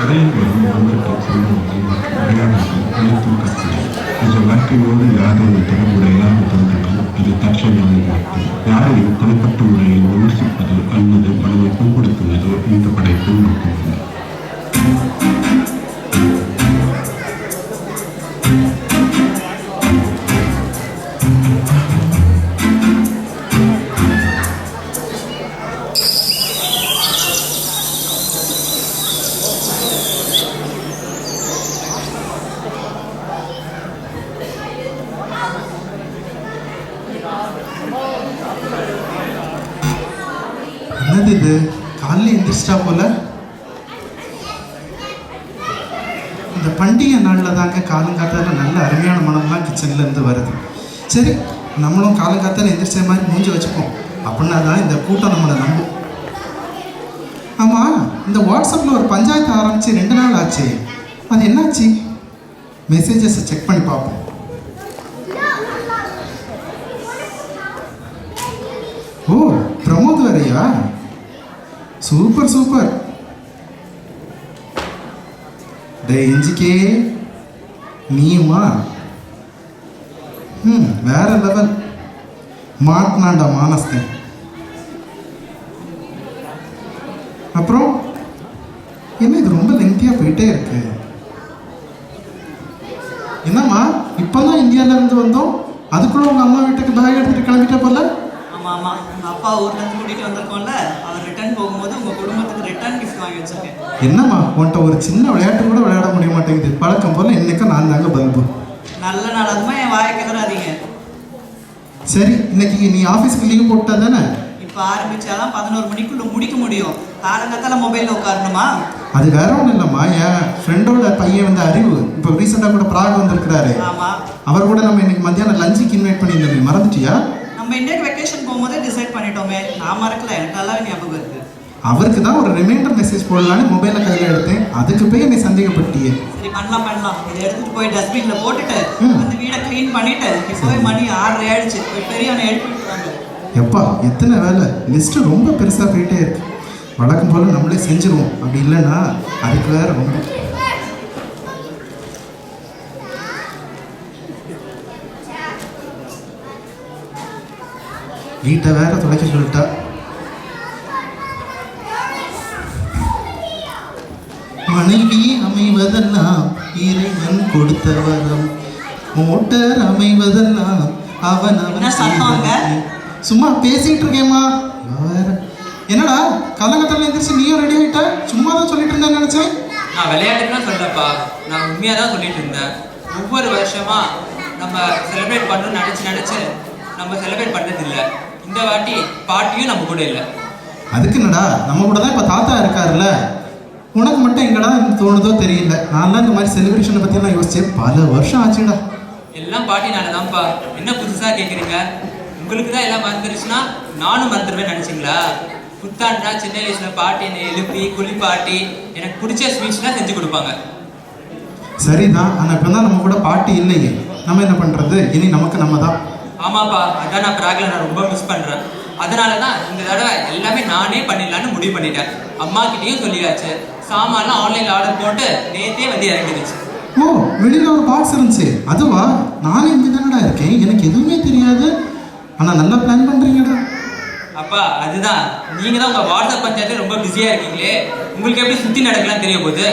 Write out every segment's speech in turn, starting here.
கதையில் வரும் நண்பர்கள் செல்வங்கள் மற்றும் அடையாளங்கள் அனைத்தும் கற்பனை. நிஜ வாழ்க்கையோடு யாதொரு தொடர்புடையாத தோன்றினால் அது தற்செயலாக இருக்கும். யாரையும் தனிப்பட்ட முறையில் விமர்சிப்பது அல்லது மனதை புண்படுத்துவதோ இந்த படைப்பில் நோக்கமில்லை. என்னது இது? காலையில் எந்திரிச்சிட்டா போல. இந்த பண்டிகை நாளில் தாங்க காலங்காத்தால நல்ல அருமையான மனம்லாம் கிச்சன்லேருந்து வருது. சரி, நம்மளும் காலங்காத்தால எந்திரிச்ச மாதிரி மூஞ்சி வச்சுப்போம். அப்படின்னா தான் இந்த கூட்டம் நம்மளை நம்பும். ஆமாம், இந்த வாட்ஸ்அப்பில் ஒரு பஞ்சாயத்து ஆரம்பித்து 2 நாள் ஆச்சு. அது என்னாச்சு? மெசேஜஸை செக் பண்ணி பார்ப்போம். ஓ, பிரமோத் வரையா? Super super. டே இஞ்சிக்கே, நீயுமா? வேற லெவல். மாட்டினாண்டா மானஸ்தன். அப்புறம் என்ன இது ரொம்ப லெங்க்தியாக போயிட்டே இருக்கு? என்னம்மா, இப்போதான் இந்தியாவிலேருந்து வந்தோம், அதுக்குள்ள உங்கள் அம்மா வீட்டுக்கு பேக் எடுத்துகிட்டு கிளம்பிட்ட போல? ஆமாம், உங்கள் அப்பா ஊர்லேருந்து கூட்டிகிட்டு வந்திருக்கோம்ல, அவர் ரிட்டர்ன் போகும்போது உங்கள் குடும்பத்துக்கு ரிட்டர்ன் கிஃப்ட் வாங்கி வச்சிருக்கேன். என்னம்மா, உன்ட்ட ஒரு சின்ன விளையாட்டு கூட விளையாட முடிய மாட்டேங்குது. பழக்கம் போல் இன்னைக்கும் நான் தாங்க பல்பு. நல்ல நாள், அதுமா என் வாயை கிளறாதீங்க. சரி, இன்னைக்கு நீ ஆஃபீஸ்க்கு லீவ் போட்டா தானே? இப்போ ஆரம்பிச்சாதான் 11 மணிக்குள்ள முடிக்க முடியும். காலங்கத்தால மொபைலில் உட்காரணுமா? அது வேற ஒன்றும் இல்லைம்மா, என் ஃப்ரெண்டோட பையன் வந்து அறிவு இப்போ ரீசெண்டாக கூட பிராக் வந்திருக்கிறாரு. ஆமாம், அவர் கூட நம்ம இன்னைக்கு மத்தியானம் லஞ்சுக்கு இன்வைட் பண்ணியிருந்தோம், மறந்துட்டியா? நம்ம இன்னைக்கு வெக்கேஷன் போகும்போதே டிசைட் பண்ணிட்டோமே. நான் மறக்கல, எனக்கு நல்லாவே ஞாபகம் இருக்கு. அவருக்கு தான் ஒரு ரிமைண்டர் மெசேஜ் போடலான்னு மொபைலை கையில் எடுத்தேன், அதுக்கு போய் என்னை சந்தேகப்பட்டியே. சரி, பண்ணலாம். இதை எடுத்துட்டு போய் டஸ்ட்பின்ல போட்டுட்டு அந்த வீடை க்ளீன் பண்ணிட்டு இப்போவே மணி 6 ஆயிடுச்சு. போய் பெரியவனை எழுப்பிட்டுறாங்க. எப்பா, எத்தனை வேலை! லிஸ்ட்டு ரொம்ப பெருசாக போயிட்டே இருக்கு. வழக்கம் போல் நம்மளே செஞ்சுருவோம், அப்படி இல்லைன்னா அதுக்கு வேற ரொம்ப. வீட்டை வேற துடைக்க சொல்லிட்டா. மனைவி அமைவதெல்லாம் இறைவன் கொடுத்த வரம், மோட்டர் அமைவதெல்லாம் அவன் சும்மா பேசிட்டு இருக்கேம்மா. என்னடா காலகட்டத்தில் எந்திரிச்சு நீயும் ரெடி ஆகிட்ட? சும்மா தான் சொல்லிட்டு இருந்தேன்னு நினைச்சேன். நான் விளையாட்டுக்குலாம் சொல்லப்பா, நான் உண்மையாக தான் சொல்லிட்டு இருந்தேன். ஒவ்வொரு வருஷமா நம்ம செலிப்ரேட் பண்ணணும்னு நினச்சி நம்ம செலிப்ரேட் பண்ணுறதில்ல. இந்த வாட்டி பாட்டியும் நம்ம கூட இல்லை. அதுக்கு என்னடா, நம்ம கூட தான் இப்போ தாத்தா இருக்காருல்ல. உனக்கு மட்டும் எங்கடா தோணுதோ தெரியல. நான்லாம் இந்த மாதிரி செலிப்ரேஷனை பற்றிலாம் யோசிச்சேன், பல வருஷம் ஆச்சுடா. எல்லாம் பாட்டினால தான்ப்பா. என்ன புதுசாக கேட்குறீங்க? உங்களுக்கு தான் எல்லாம் மறந்துருச்சுன்னா நானும் மறந்துடுவேன் நினச்சிங்களா? புத்தாண்டுனா சின்ன வயசில் பாட்டி என்னை எழுப்பி குளிப்பாட்டி எனக்கு பிடிச்ச ஸ்வீட்ஸ்லாம் செஞ்சு கொடுப்பாங்க. சரிதான், ஆனால் இப்போ தான் நம்ம கூட பாட்டி இல்லையே, நம்ம என்ன பண்ணுறது? இனி நமக்கு நம்ம தான். ஆமாப்பா, அதான் நான் பிராக்ல நான் ரொம்ப மிஸ் பண்ணுறேன். அதனால தான் இந்த தடவை எல்லாமே நானே பண்ணிடலான்னு முடிவு பண்ணிட்டேன். அம்மா கிட்டேயும் சொல்லியாச்சு. சாமான்லாம் ஆன்லைனில் ஆர்டர் போட்டு நேற்றே வந்து இறங்கிடுச்சு. ஓ, வெளியில் ஒரு பாக்ஸ் இருந்துச்சு அதுவா? நானும் இங்கே தானடா இருக்கேன், எனக்கு எதுவுமே தெரியாது. ஆனால் நல்லா பிளான் பண்ணுறீங்கடா. அப்பா, அதுதான் நீங்கள் தான் உங்கள் வாட்ஸ்அப் பஞ்சாயத்து ரொம்ப பிஸியாக இருக்கீங்களே, உங்களுக்கு எப்படி சுற்றி நடக்கலாம் தெரிய போகுது.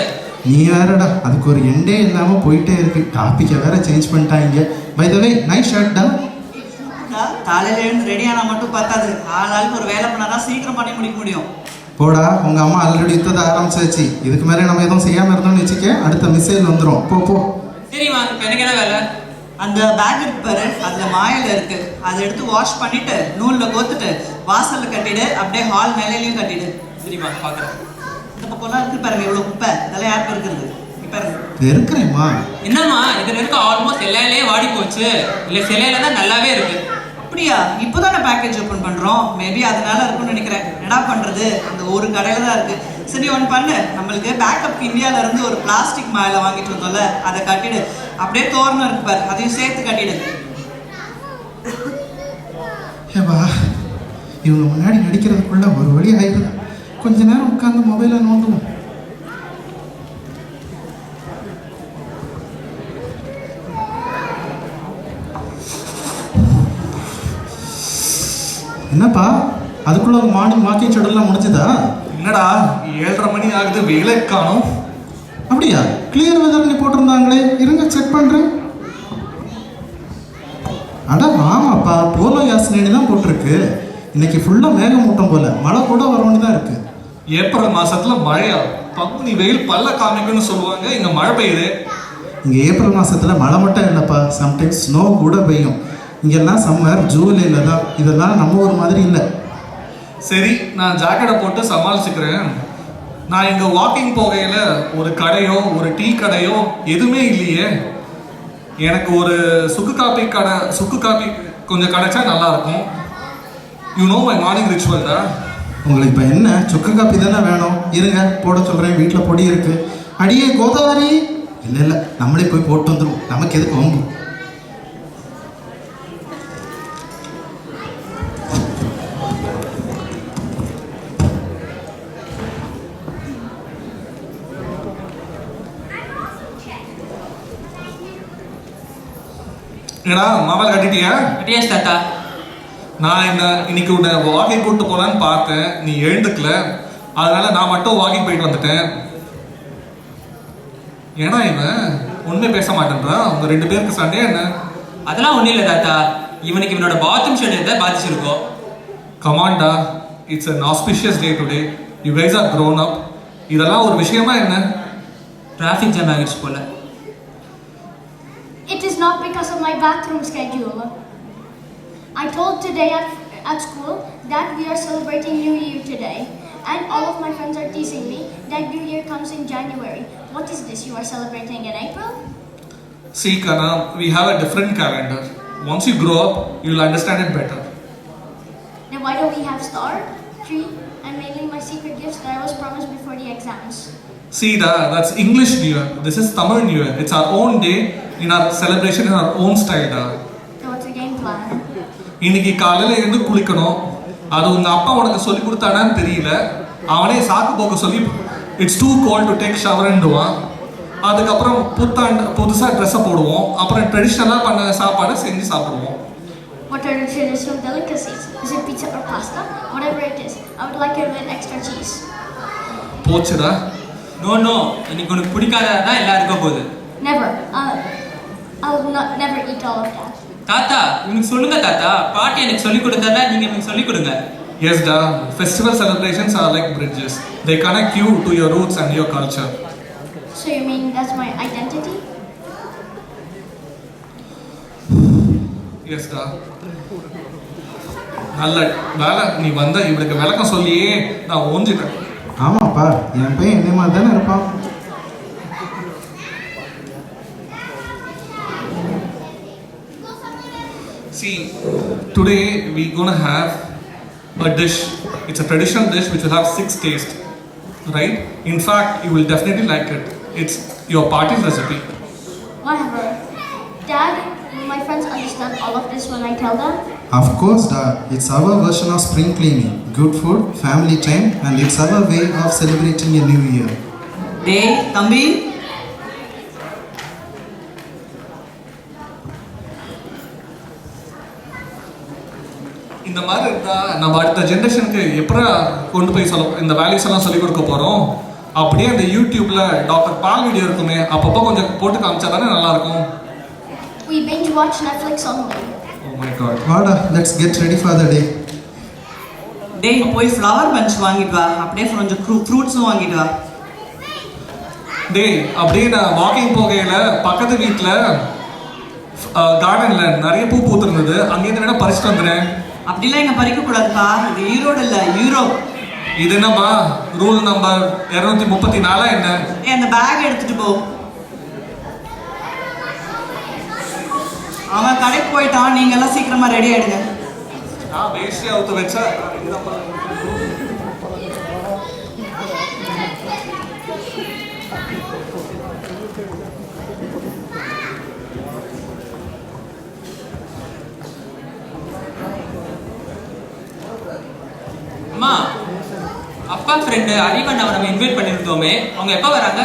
நீ வேறடா, அதுக்கு ஒரு எண்டே இல்லாமல் போயிட்டே இருக்கு. டாப்பிக்கை வேற சேஞ்ச் பண்ணிட்டாங்க. பை த வே, நைஸ் ஷர்ட்டா. காலையில எழுந்து ரெடி ஆனால் மட்டும் பார்த்தாது, ஆளாளுக்கு ஒரு வேலை பண்ணாதான் சீக்கிரம் பண்ணி முடிக்க முடியும். போடா, உங்கள் அம்மா ஆல்ரெடி யுத்தத்தை ஆரம்பிச்சாச்சு. இதுக்கு மேலே நம்ம எதுவும் செய்யாமல் இருந்தோம்னு வச்சுக்க, அடுத்த மிசைல் வந்துடும். போ. சரிம்மா, இப்போ எனக்கு என்ன வேலை? அந்த பேக் இருக்கு பாரு, அதில் மாயில் இருக்கு. அதை எடுத்து வாஷ் பண்ணிட்டு நூலில் கோத்துட்டு வாசலில் கட்டிடு, அப்படியே ஹால் மேலேயும் கட்டிடு. சரிம்மா, பார்க்குறேன். இந்த பக்கம்லாம் இருக்கு பாருங்க, இவ்வளோ குப்பை. இதெல்லாம் யாருக்கு இருக்கிறது? இருக்கிறேம்மா. என்னம்மா, இதில் இருக்க ஆல்மோஸ்ட் எல்லா இலையும் வாடி போச்சு. இல்லை சில இலை தான் நல்லாவே இருக்கு. அப்படியா? இப்போதானே பேக்கேஜ் ஓப்பன் பண்ணுறோம், மேபி அதனால இருக்கும்னு நினைக்கிறேன். என்ன பண்ணுறது, அந்த ஒரு கடையில் தான் இருக்குது. சரி, ஒன்று பண்ணு, நம்மளுக்கு பேக்கப் இந்தியாவிலேருந்து ஒரு பிளாஸ்டிக் மாலை வாங்கிட்டு வந்தோம்ல, அதை கட்டிடு. அப்படியே தோரணம் இருக்கு பாரு, அதையும் சேர்த்து கட்டிடு. ஏவா, இவங்க முன்னாடி நடிக்கிறதுக்குள்ள ஒரு வழி ஆயிடுது. கொஞ்ச நேரம் உட்காந்து மொபைலை நோண்டுவோம். என்னப்பா அதுக்குள்ள மார்னிங் வாக்கிங் ஷெட்யூல்லாம் முடிஞ்சுதா? என்னடா 7:30 மணி ஆகுது, வெயிலே காணும். அப்படியா? கிளியர் வெதர்னு போட்டிருந்தாங்களே, இருங்க செக் பண்ணுறேன். அட ஆமாப்பா, போலோ யாஸ்னேனி தான் போட்டிருக்கு. இன்னைக்கு ஃபுல்லாக மேகமூட்டம் போல, மழை கூட வரணும்னு தான் இருக்கு. ஏப்ரல் மாசத்துல மழையா? பங்குனி வெயில் பல்ல காமிக்குன்னு சொல்லுவாங்க, இங்க மழை பெய்யுது. இங்கே ஏப்ரல் மாதத்தில் மழை மட்டும் இல்லைப்பா, சம்டைம்ஸ் ஸ்னோ கூட பெய்யும். இங்கெல்லாம் சம்மர் ஜூலையில் தான், இதெல்லாம் நம்ம ஒரு மாதிரி இல்லை. சரி, நான் ஜாக்கெட்டை போட்டு சமாளிச்சுக்கிறேன். நான் இங்க வாக்கிங் போகையில ஒரு கடையோ ஒரு டீ கடையோ எதுவுமே இல்லையே. எனக்கு ஒரு சுக்கு காப்பி கொஞ்சம் கிடைச்சா நல்லா இருக்கும். You know my morning ritual தான். உங்களுக்கு இப்போ என்ன சுக்கு காப்பி தானே வேணும்? இருங்க போட சொல்கிறேன், வீட்டில் பொடி இருக்கு. அடியே கோதாவரி, இல்லை நம்மளே போய் போட்டு வந்துடும், நமக்கு எதுக்கு வம்பு. ஏடா மொபைல் கட்டிட்டியா? கட்டியாச்சு தாத்தா. நான் இன்னைக்கு உன்னை வாக்கிங் கூப்பிட்டு போலான்னு பார்த்தேன், நீ எழுந்துக்கல. அதனால நான் மட்டும் வாக்கிங் போயிட்டு வந்துட்டேன். ஏன்னா இவன் ஒண்ணுமே பேச மாட்டேன்றான். உங்க 2 பேருக்கு சண்டே என்ன? அதெல்லாம் ஒன்றும் இல்லை தாத்தா, இவனுக்கு இவனோட பாத்ரூம் ஷெட்யூல் தான் பாதிச்சிருக்கோம். கமாண்டா, it's an auspicious day today. You guys are grown up. இதெல்லாம் ஒரு விஷயமா என்ன? டிராஃபிக் ஜாம் ஆகிடுச்சு போல. It is not because of my bathroom schedule. I told today at school that we are celebrating New Year today, and all of my friends are teasing me that New Year comes in January. What is this? You are celebrating in April? See, Kana, we have a different calendar. Once you grow up, you'll understand it better. Then why don't we have star, tree, and mainly my secret gifts that I was promised before the exams? See, that's English New Year. This is Tamil New Year. It's our own day, in our celebration, in our own style. So what's the game plan? இன்னைக்கு காலையில எழுந்து குளிக்கணும். அது உங்க அப்பா உனக்கு சொல்லி கொடுத்தானான்னு தெரியல. அவனே சாக்கு போக்க சொல்லி it's too cold to take ஷவர்ன்டுவான். அதுக்கப்புறம் புதுசாக ட்ரெஸ்ஸை போடுவோம். அப்புறம் ட்ரெடிஷ்னலாக பண்ண சாப்பாடு செஞ்சு சாப்பிடுவோம். What are the traditional delicacies? Is it pizza or pasta? Whatever it is, I would like it with extra cheese. போச்சுடா. நோ, இன்னைக்கு உனக்கு பிடிக்காததான் எல்லாம் இருக்க போகுது. Never. I'll never eat all of that. தாத்தா இவனுக்கு சொல்லுங்க தாத்தா, பாட்டி எனக்கு சொல்லிக் கொடுத்தா நீங்க எனக்கு சொல்லிக் கொடுங்க. Yes, da. Festival celebrations are like bridges. They connect you to your roots and your culture. So you mean that's my identity? Yes, da. நல்ல வேலை, நீ வந்த இவளுக்கு விளக்கம் சொல்லியே நான் ஓஞ்சிட்டேன். ஆமாப்பா, என் பையன் என்ன மாதிரி தானே இருப்பான். See, today we're gonna have a dish. It's a traditional dish which will have 6 tastes, right? In fact, you will definitely like it. It's your party's recipe. Whatever. Dad, will my friends understand all of this when I tell them? Of course, it's our version of spring cleaning. Good food, family time, and it's our way of celebrating a new year. டேய் தம்பி, இந்த மாதிரி இருந்தா நம்ம அடுத்த ஜென்ரேஷனுக்கு எப்படி கொண்டு போய் இந்த வேல்யூஸ் எல்லாம் சொல்லிக் கொடுக்க போறோம்? அப்படியே அந்த யூடியூப்ல டாக்டர் பால் வீடியோ இருக்குமே, அப்பப்போ கொஞ்சம் போட்டு காமிச்சா தானே நல்லா இருக்கும். We binge watch Netflix only. Oh my god. வாடா, let's get ready for the day. டேய் போய் ஃப்ளவர் பஞ்ச் வாங்கிட்டு வா, அப்படியே கொஞ்சம் ஃப்ரூட்ஸும் வாங்கிட்டு வா. டேய், அப்படியே நான் வாக்கிங் போகையில பக்கத்து வீட்டில் கார்டன்ல நிறைய பூ பூத்துருந்தது, அங்கேருந்து வேணா பறிச்சுட்டு வந்துடுறேன். அப்படிலாம் இங்கே பறிக்கக்கூடாதுப்பா, இது ஈரோடு இல்லை யூரோப். இது என்னம்மா ரூல் நம்பர் 234 என்ன? அந்த பேக் எடுத்துட்டு போ. அவன் கடைக்கு போயிட்டான், நீங்க எல்லாம் சீக்கிரமா ரெடி ஆயிடுங்க. நான் வேஷ்டி அவுத்து வச்சா அம்மா, அப்பா ஃப்ரெண்டு அறிவன் அவரை நம்ம இன்வைட் பண்ணியிருந்தோமே, அவங்க எப்போ வராங்க?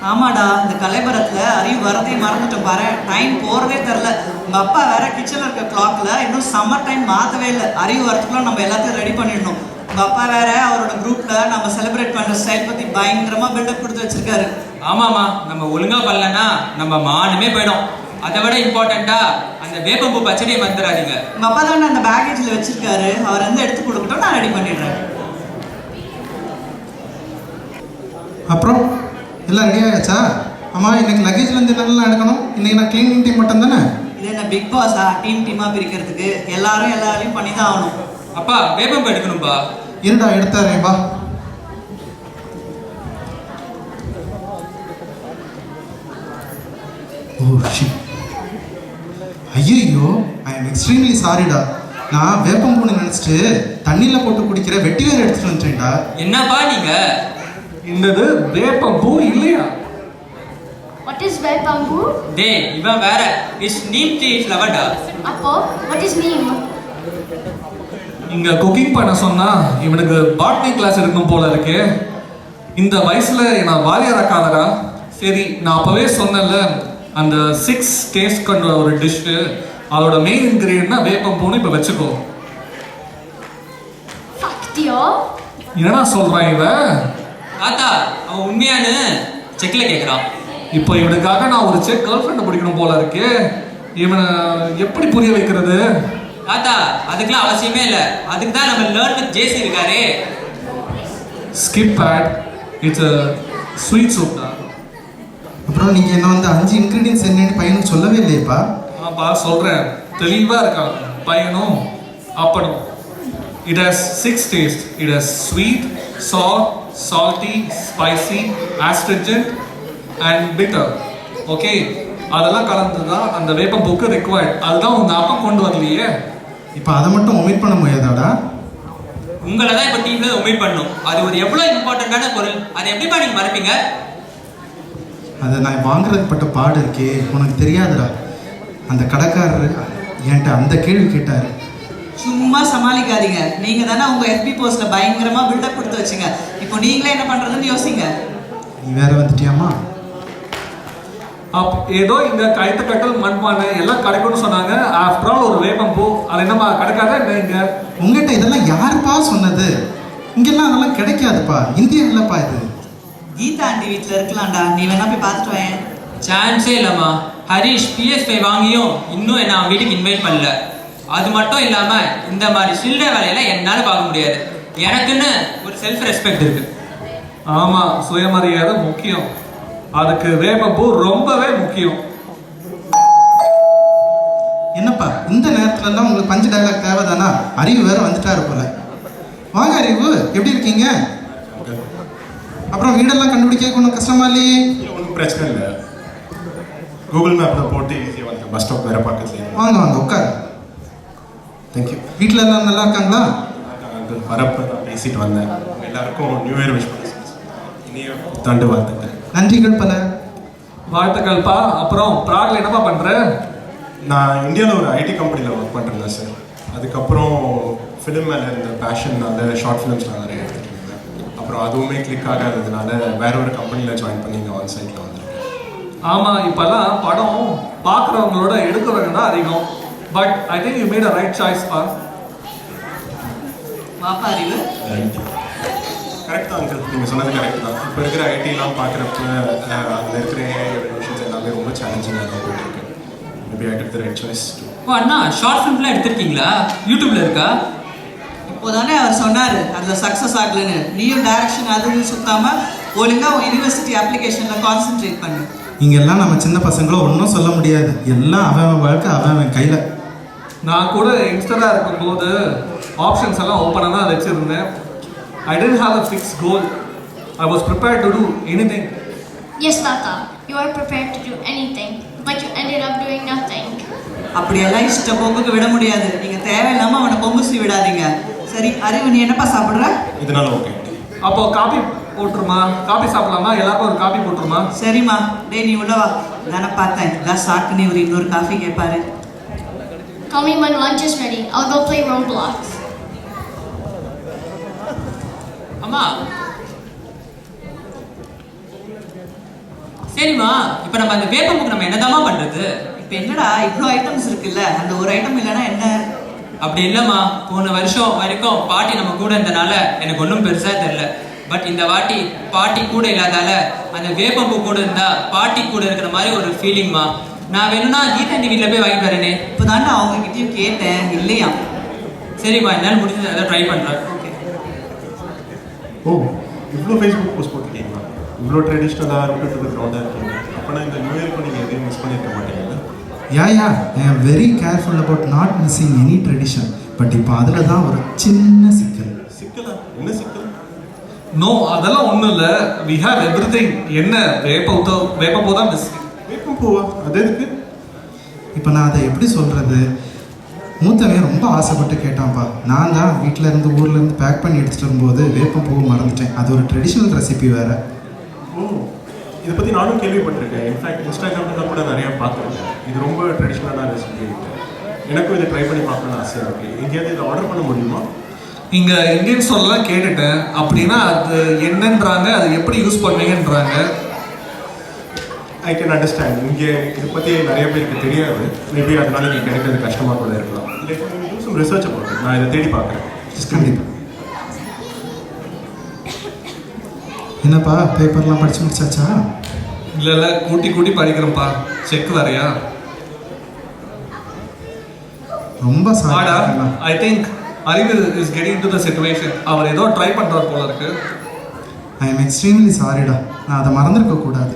ஆமாடா, இந்த கலைபரத்துல அறிவு வரதே மறந்துட்டோம் பாரு. டைம் போறதே தெரில. உங்க அப்பா வேற கிச்சன்ல இருக்க கிளாக்ல இன்னும் சம்மர் டைம் மாத்தவே இல்லை. அறிவு வரத்துக்குள்ள நம்ம எல்லாத்தையும் ரெடி பண்ணிடணும். உங்க அப்பா வேற அவரோட குரூப்ல நம்ம செலிப்ரேட் பண்ற ஸ்டைல் பத்தி பயங்கரமா பில்டப் கொடுத்து வச்சிருக்காரு. ஆமாமா, நம்ம ஒழுங்கா பண்ணலன்னா நம்ம மானமே போயிடும். அதை விட இம்பார்ட்டண்டா அந்த வேப்பம்பூ பச்சடியை மறந்துடாதீங்க. உங்க அப்பா தானே அந்த பேக்கேஜ்ல வச்சிருக்காரு, அவர் வந்து எடுத்து கொடுக்கட்டும், நான் ரெடி பண்ணிடுறேன். அப்புறம் எல்லாம் ரெடி ஆயாச்சா? ஆமாம், இன்னைக்கு லக்கேஜ்லேருந்து என்னெல்லாம் எடுக்கணும்? இன்னைக்கு நான் க்ளீனிங் டீம் மட்டும் தானே? இது என்ன பிக் பாஸா டீமா பிரிக்கிறதுக்கு? எல்லாரும் எல்லாரையும் பண்ணி தான் ஆகணும். அப்பா வேப்பம்பூ எடுக்கணும்பா. இருடா எடுத்தாரே வா. ஓ ஷிட், ஐயோ ஐ எம் எக்ஸ்ட்ரீம்லி சாரிடா. நான் வேப்பம்பூன்னு நினச்சிட்டு தண்ணியில் போட்டு குடிக்கிற வெட்டி வேறு எடுத்துகிட்டு வந்துட்டேன்டா. என்னப்பா நீங்க? இந்தது வேப்பம்பூ இல்லையா? What is Vaipambu? டேய் இவன் வேற. இஸ் நீம் ட்ரீ ஃப்ளவர்டா. Appo, what is neem? இங்க குக்கிங் பண்ண சொன்னா இவனுக்கு பாட்னி கிளாஸ் இருக்கும் போல இருக்கு. இந்த வயசுல நான் வாலியாரக்காதடா. சரி, நான் அப்பவே சொன்னேன்ல, அந்த 6 டேஸ்ட் கொண்ட ஒரு டிஷ்ஷு, அதோட மெயின் இன்கிரீடியன்ட்னா வேப்பம்பூன்னு இப்போ வச்சுக்கோ. Factio? என்னடா சொல்றான் இவன்? தாத்தா அவன் உண்மையானு செக்ல கேட்குறான். இப்போ இவனுக்காக நான் ஒரு செக் கேர்ள் ஃப்ரெண்டை பிடிக்கணும் போல இருக்கு. இவனை எப்படி புரிய வைக்கிறது? தாத்தா அதுக்கெல்லாம் அவசியமே இல்லை. அதுக்கு தான் நம்ம லேர்ன் வித் ஜேசி இருக்காரு. Skip ad, it's a sweet soup தான். அப்புறம் நீங்கள் என்ன வந்து 5 இன்க்ரீடியன்ஸ் என்னன்னு பையனுக்கு சொல்லவே இல்லையப்பா? ஆப்பா சொல்கிறேன், தெளிவாக இருக்கான் பையனும் அப்பனும். It has 6 tastes. It has sweet, sour, salty, spicy, astringent and bitter. Okay, அதெல்லாம் கலந்து தான் அந்த வேப்பம்பூக்கு ரெக்வயர்ட். அதுதான் உங்க அப்பா கொண்டு வரலையே. இப்போ அதை மட்டும் ஒமிட் பண்ண முடியாதாடா? உங்களை தான் இப்போ டீம்ல ஒமிட் பண்ணும். அது ஒரு எவ்வளோ இம்பார்ட்டண்டான பொருள். அதை எப்படிப்பா நீங்க மறப்பீங்க? அதை நான் வாங்குறதுக்கு பட்ட பாடு இருக்கே, உனக்கு தெரியாதுடா. அந்த கடைக்காரர் என்கிட்ட அந்த கேள்வி கேட்டார். சும்மா சமாளிக்காதீங்க. நீங்க தானே உங்க FB போஸ்ட்ல பயங்கரமா பில்டப் கொடுத்து வச்சுங்க. இப்போ நீங்களே என்ன பண்றதுன்னு யோசிங்க. நீ வேற வந்துட்டியாமா? ஏதோ இங்க கைத்த கட்டல் மண்பானை எல்லாம் கிடைக்கும்னு சொன்னாங்க. ஆஃப்டர் ஆல் ஒரு வேப்பம்பூ, அது என்னமா கிடைக்காத என்ன? இங்க உங்ககிட்ட இதெல்லாம் யாருப்பா சொன்னது? இங்கெல்லாம் அதெல்லாம் கிடைக்காதுப்பா. இந்தியா இல்லப்பா இது. கீதா ஆண்டி வீட்டில் இருக்கலாம்டா, நீ வேணா போய் பார்த்துட்டு வாயேன். சான்ஸே இல்லைம்மா. ஹரிஷ் PS5 வாங்கியும் இன்னும் என்ன அவன் வீட்டுக்கு இன்வைட் பண்ணல. அது மட்டும் இல்லாம இந்த மாதிரி சில்லறை வேலையெல்லாம் என்னால பார்க்க முடியாது. எனக்குன்னு ஒரு செல்ஃப் ரெஸ்பெக்ட் இருக்கு. ஆமா, சுயமரியாதை முக்கியம். அதுக்கு வேப்பம்பூ ரொம்பவே முக்கியம். என்னப்பா இந்த நேரத்துலலாம் உங்களுக்கு பஞ்சு டயலாக் தேவைதானா? அறிவு வேற வந்துட்டாரு போல. வாங்க அறிவு, எப்படி இருக்கீங்க? அப்புறம் வீடெல்லாம் கண்டுபிடிக்க ஒன்றும் கஷ்டமா இல்லையே? ஒன்றும் பிரச்சனை இல்லை. கூகுள் மேப்பில் போட்டு ஈஸியாக வந்து பஸ் ஸ்டாப் வேறு பக்கத்துலேயே. வாங்க வாங்க உட்காரு. தேங்க்யூ. வீட்டில் எல்லாம் நல்லா இருக்காங்களா? அங்கிள் வரப்போ நான் பேசிட்டு வந்தேன். எல்லாருக்கும் நியூ இயர் விஷ் பண்ண இனிய புத்தாண்டு வாழ்த்துக்கள். நன்றிகள் பல. வாழ்த்துக்கள்ப்பா. அப்புறம் ப்ராக்ல என்னப்பா பண்ற? நான் இந்தியாவில் ஒரு ஐடி கம்பெனியில் ஒர்க் பண்ணிருந்தேன் சார். அதுக்கப்புறம் ஃபிலிம் மேலே இருந்த பேஷன்னால ஷார்ட் ஃபிலிம்ஸ்லாம் நிறைய எடுத்துகிட்டு இருந்தேன். அப்புறம் அதுவுமே கிளிக் ஆகாததுனால வேற ஒரு கம்பெனியில் ஜாயின் பண்ணி இங்கே ஆன் சைட்டில் வந்திருக்கேன். ஆமாம், இப்போல்லாம் படம் பார்க்குறவங்களோட எடுக்கிறவங்க தான் அதிகம். But I think you made a right choice பா. வாப்பா அறிவு. கரெக்ட் தான் அங்கிள், நீங்கள் சொன்னது கரெக்ட் தான். இப்போ இருக்கிற ஐடிலாம் பார்க்குறப்ப அதில் இருக்கிற விஷயங்கள் எல்லாமே ரொம்ப சேலஞ்சிங்காக தான் போயிட்டு இருக்கு. Maybe I took the right choice. ஓ அண்ணா, ஷார்ட் ஃபிலிம்லாம் எடுத்திருக்கீங்களா? யூடியூப்ல இருக்கா? இப்போதானே அவர் சொன்னாரு அதில் சக்ஸஸ் ஆகலன்னு. நீயும் டைரக்ஷன் அது சுத்தாம ஒழுங்கா உன் யூனிவர்சிட்டி அப்ளிகேஷனில் கான்சென்ட்ரேட் பண்ணு. இங்கெல்லாம் நம்ம சின்ன பசங்களும் ஒன்றும் சொல்ல முடியாது. எல்லாம் அவன் வாழ்க்கை அவன் கையில். நான் கூட யங்ஸ்டராக இருக்கும்போது ஆப்ஷன்ஸ் எல்லாம் ஓப்பனாக தான் வச்சுருந்தேன். I didn't have a fixed goal. I was prepared to do anything. Yes, Tata. You are prepared to do anything, but you ended up doing nothing. அப்படியெல்லாம் இஷ்ட போக்குக்கு விட முடியாது. நீங்க தேவையில்லாம அவனை பொங்குசி விடாதீங்க. சரி அறிவு, நீ என்னப்பா சாப்பிடுற? இதனால ஓகே. அப்போ காபி போட்டுருமா? காபி சாப்பிடலாமா? எல்லாருக்கும் ஒரு காபி போட்டுருமா? சரிம்மா. டேய் நீ உள்ளவா. தானே பார்த்தேன் இதான் சாக்கு நீ ஒரு இன்னொரு காஃபி கேட்பாரு. Call me when lunch is ready. I'll go play Roblox. அம்மா சரிம்மா, இப்போ நம்ம அந்த வேப்பம்புக்கு நம்ம என்னதாம்மா பண்றது? இப்போ என்னடா இவ்வளோ ஐட்டம்ஸ் இருக்குல்ல, அந்த ஒரு ஐட்டம் இல்லைன்னா என்ன? அப்படி இல்லைம்மா, போன வருஷம் வரைக்கும் பாட்டி நம்ம கூட இருந்தனால எனக்கு ஒன்றும் பெருசாக தெரியல. பட் இந்த வாட்டி பாட்டி கூட இல்லாதால அந்த வேப்பம்பூ கூட இருந்தா பாட்டி கூட இருக்கிற மாதிரி ஒரு ஃபீலிங்மா. நான் வேணும்னா கீதா வீட்டில் போய் வாங்கிட்டு வரேனே. இப்போ தாண்டா அவங்ககிட்டயும் கேட்டேன், இல்லையா? சரிம்மா, என்னால் முடிஞ்சது அதை ட்ரை பண்ணுறேன். ஓகே. ஓ, இவ்வளோ ஃபேஸ்புக் போஸ்ட் போட்டுருக்கீங்களா? இவ்வளோ ட்ரெடிஷ்னலாக இருக்கட்டும் க்ரௌடாக இருக்கீங்க. அப்போனா இந்த நியூ இயர்க்கு நீங்கள் எதையும் மிஸ் பண்ணியிருக்க மாட்டீங்களா? Yeah I am very careful about not missing any tradition. But இப்போ அதில் தான் ஒரு சின்ன சிக்கல். சிக்கலா? என்ன சிக்கல்? நோ, அதெல்லாம் ஒன்றும் இல்லை. We have everything. என்ன வேப்பம்பூ தான் மிஸ். வேப்பம் பூவா? அது எதுக்கு? இப்போ நான் அதை எப்படி சொல்கிறது? மூத்தவன் ரொம்ப ஆசைப்பட்டு கேட்டான்ப்பா. நான் தான் வீட்டில் இருந்து ஊர்லேருந்து பேக் பண்ணி எடுத்துகிட்டு வரும்போது வேப்பம் பூவை மறந்துட்டேன். அது ஒரு ட்ரெடிஷ்னல் ரெசிபி வேறு. ஓ, இதை பற்றி நானும் கேள்விப்பட்டிருக்கேன். இன்ஃபேக்ட் இன்ஸ்டாகிராமில் கூட நிறையா பார்த்துருக்கேன். இது ரொம்ப ட்ரெடிஷ்னலான ரெசிபி. எனக்கும் இதை ட்ரை பண்ணி பார்க்கணும்னு ஆசையாக இருக்குது. எங்கேயாவது இதை ஆர்டர் பண்ண முடியுமா? இங்கே இந்தியன் ஸ்டோர்லாம் கேட்டுட்டேன். அப்படின்னா அது என்னன்றாங்க, அது எப்படி யூஸ் பண்ணுவீங்கன்றாங்க. I can understand. இங்கே இதை பற்றி நிறைய பேருக்கு தெரியாது. மேபி அதனால இங்கே கிடைக்கிறது கஷ்டமாக கூட இருக்கலாம். இல்லை ரிசர்ச் பண்ணுறேன். நான் இதை தேடி பார்க்குறேன். கண்டிப்பாக. என்னப்பா பேப்பர்லாம் படிச்சு முடிச்சாச்சா? இல்லை கூட்டி படிக்கிறேன்ப்பா. செக் வரையா? ரொம்ப ஆடா, சாடா. I think Arivu is getting to the situation. அவர் ஏதோ ட்ரை பண்ணுறார் போல இருக்கு. ஐ எம் எக்ஸ்ட்ரீம்லி சாரிடா. நான் அதை மறந்துருக்க கூடாது.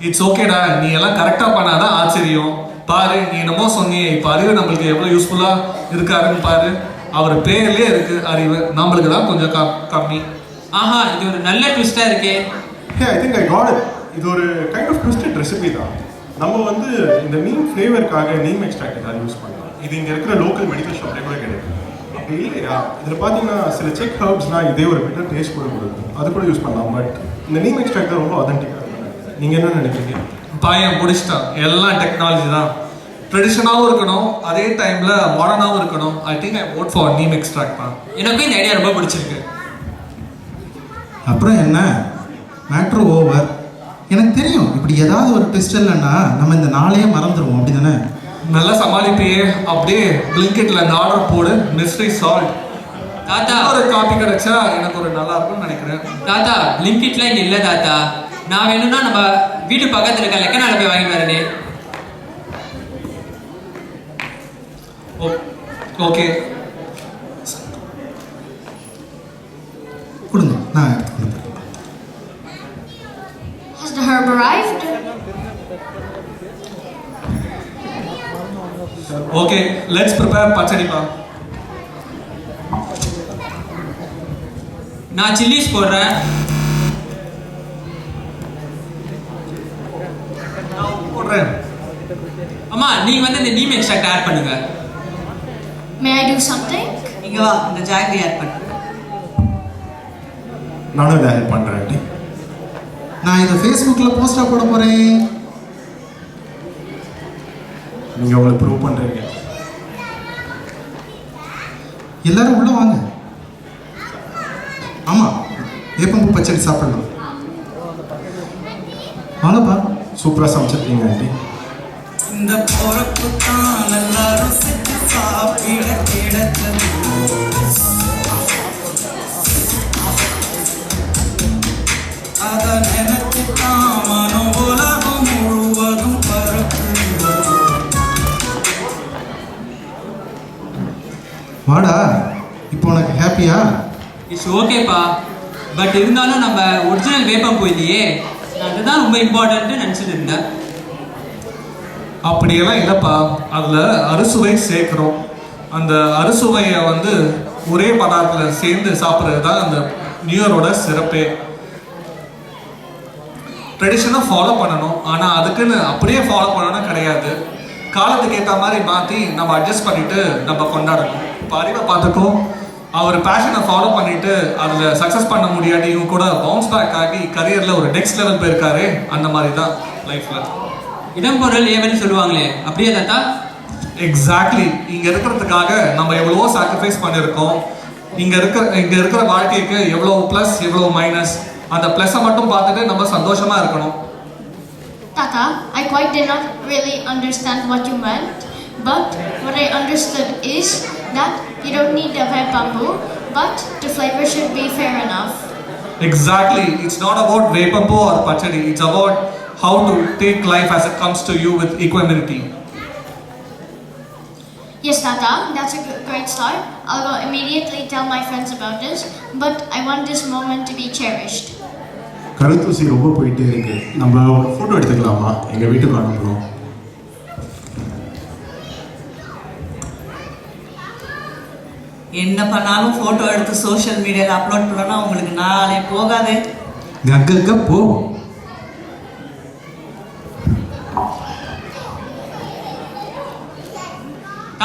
இட்ஸ் ஓகேடா, நீ எல்லாம் கரெக்டாக பண்ணாதான் ஆச்சரியம். பாரு, நீ என்னமோ சொன்னியே, இப்போ அறிவு நம்மளுக்கு எவ்வளோ யூஸ்ஃபுல்லாக இருக்காருன்னு பாரு. அவர் பேர்லேயே இருக்கு அறிவு. நம்மளுக்கு தான் கொஞ்சம் கம்மி. ஆஹா, இது ஒரு நல்ல ட்விஸ்டாக இருக்கே. Hey, I think I got it. இது ஒரு கைண்ட் ஆஃப் ட்விஸ்டட் ரெசிபி தான். நம்ம வந்து இந்த நீம் ஃப்ளேவருக்காக நீம் எக்ஸ்ட்ராக்ட் ஏதாவது யூஸ் பண்ணலாம். இது இங்கே இருக்கிற லோக்கல் மெடிக்கல் ஷாப்லேயே கூட கிடைக்கும். அப்படி இல்லையா, இதில் பார்த்தீங்கன்னா சில செக் ஹர்ப்ஸ்னால் இதே ஒரு பெட்டர் டேஸ்ட் கூட கொடுக்கும். அது கூட யூஸ் பண்ணலாம். பட் இந்த நீம் எக்ஸ்ட்ராக்ட் தான் ரொம்ப ஆதென்டிக்காக இருக்கும். நீங்கள் என்ன நினைக்கிறீங்க? பையன் பிடிச்சிட்டான். எல்லாம் டெக்னாலஜி தான். ட்ரெடிஷனாகவும் இருக்கணும், அதே டைமில் மாடர்னாகவும் இருக்கணும். ஐ think I vote for neem extract தான். எனக்கும் இந்த ஐடியா ரொம்ப பிடிச்சிருக்கு. அப்புறம் என்ன, மேட்ரு ஓவர். எனக்கு தெரியும் இப்படி ஏதாவது ஒரு ட்விஸ்ட் இல்லைன்னா நம்ம இந்த நாளையே மறந்துடுவோம். அப்படி தானே? நல்லா சமாளிப்பையே. அப்படியே பிளிங்கெட்டில் அந்த ஆர்டர் போடு. Mystery solve. தாத்தா, ஒரு காப்பி கிடைச்சா எனக்கு ஒரு நல்லா இருக்கும்னு நினைக்கிறேன். தாத்தா பிளிங்கிட்லாம் இங்கே இல்லை தாத்தா. நான் வேணும்னா நம்ம வீட்டு பக்கத்தில் இருக்க லெக்கனால போய் வாங்கி வரேனே. ஓகே, கொடுங்க, நான் எடுத்து கொடுக்குறேன். Has the herb arrived? Okay, let's prepare பச்சடிப்பா. நான் சில்லிஸ் போடுறேன். போடுறேன். அம்மா, நீங்கள் வந்து இந்த நீம் எக்ஸ்ட்ராக்ட் ஆட் பண்ணுங்க. May I do something? இங்க வா, இந்த ஜாகரி ஆட் பண்ணு. நானும் இதை ஹெல்ப் பண்ணுறேன் ஆண்டி. நான் இதை ஃபேஸ்புக்கில் போஸ்டாக போட போகிறேன். நீங்கள் அவங்களை ப்ரூவ் பண்ணுறீங்க. எல்லாரும் உள்ளே வாங்க. ஆமாம், வேப்பம்பூ பச்சடி சாப்பிடலாம். வாங்கப்பா. சூப்பராக சமைச்சிருக்கீங்க ஆண்டி. இந்த பொறுப்பு தான் எல்லாரும் செஞ்சு சாப்பிட கிடைச்சது. அதை நினைச்சு தான் மனம் உலகம் முழுவதும் பரப்பு. வாடா, இப்போ உனக்கு ஹாப்பியா? இட்ஸ் ஓகேப்பா. பட் இருந்தாலும் நம்ம ஒரிஜினல் வேப்பம்பூ இல்லையே, அதுதான் ரொம்ப இம்பார்ட்டன்ட்டு நினச்சிட்டு இருந்தேன். அப்படியெல்லாம் இல்லைப்பா. அதில் அறுசுவை சேர்க்குறோம். அந்த அறுசுவையை வந்து ஒரே பதார்த்தத்தில் சேர்ந்து சாப்பிட்றது தான் அந்த நியூ இயரோட சிறப்பே. ட்ரெடிஷனாக ஃபாலோ பண்ணணும், ஆனால் அதுக்குன்னு அப்படியே ஃபாலோ பண்ணணும் கிடையாது. காலத்துக்கு ஏற்ற மாதிரி மாற்றி நம்ம அட்ஜஸ்ட் பண்ணிவிட்டு நம்ம கொண்டாடணும். இப்போ அறிவை பார்த்துட்டோம், அவர் பேஷனை ஃபாலோ பண்ணிவிட்டு அதில் சக்ஸஸ் பண்ண முடியாட்டியும் கூட பவுன்ஸ் பேக் ஆகி கரியரில் ஒரு நெக்ஸ்ட் லெவல் போயிருக்காரு. அந்த மாதிரி தான் லைஃப்பில். இடம் பொருள் ஏவல்னு சொல்லுவாங்களே, அப்படியே தாத்தா? எக்ஸாக்ட்லி. இங்கே இருக்கிறதுக்காக நம்ம எவ்வளவோ சாக்ரிஃபைஸ் பண்ணியிருக்கோம். இங்கே இருக்கிற வாழ்க்கைக்கு எவ்வளோ ப்ளஸ் எவ்வளோ மைனஸ், அந்த ப்ளஸ்ஸை மட்டும் பார்த்துட்டு நம்ம சந்தோஷமாக இருக்கணும். Tata, I quite did not really understand what you meant, but what I understood is that you don't need the wet bamboo, but the flavor should be fair enough. Exactly. It's not about Vepampu or Pachadi. It's about how to take life as it comes to you with equanimity. Yes, Tata, that's a great start. I'll go immediately tell my friends about this, but I want this moment to be cherished. கருத்தூசி ரொம்ப போயிட்டே இருக்கு. நம்ம ஒரு photo எடுத்துக்கலாமா? எங்க வீட்டுக்கு அனுப்புறோம். என்ன பண்ணாலும் ஃபோட்டோ எடுத்து சோஷியல் மீடியாவில் அப்லோட் பண்ணோன்னா உங்களுக்கு நாளே போகாதே. அங்க போ.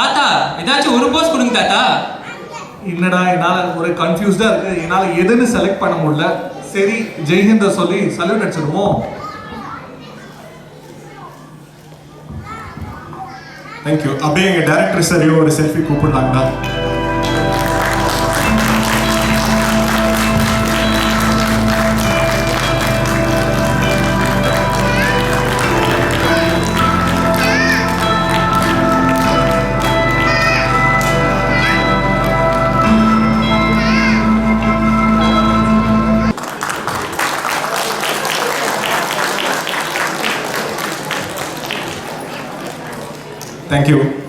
தாத்தா ஏதாச்சும் ஒரு போஸ் கொடுங்க தாத்தா. என்னடா என்னால் ஒரு கன்ஃபியூஸ்டாக இருக்குது. என்னால் எதுன்னு செலக்ட் பண்ண முடியல. சரி ஜெய்ஹிந்த சொல்லி சல்யூட் அடிச்சிடுவோம். தேங்க்யூ. அப்படியே எங்கள் டைரக்டர் சாரையும் ஒரு செல்ஃபி கூப்பிடலாங்களா? Thank you.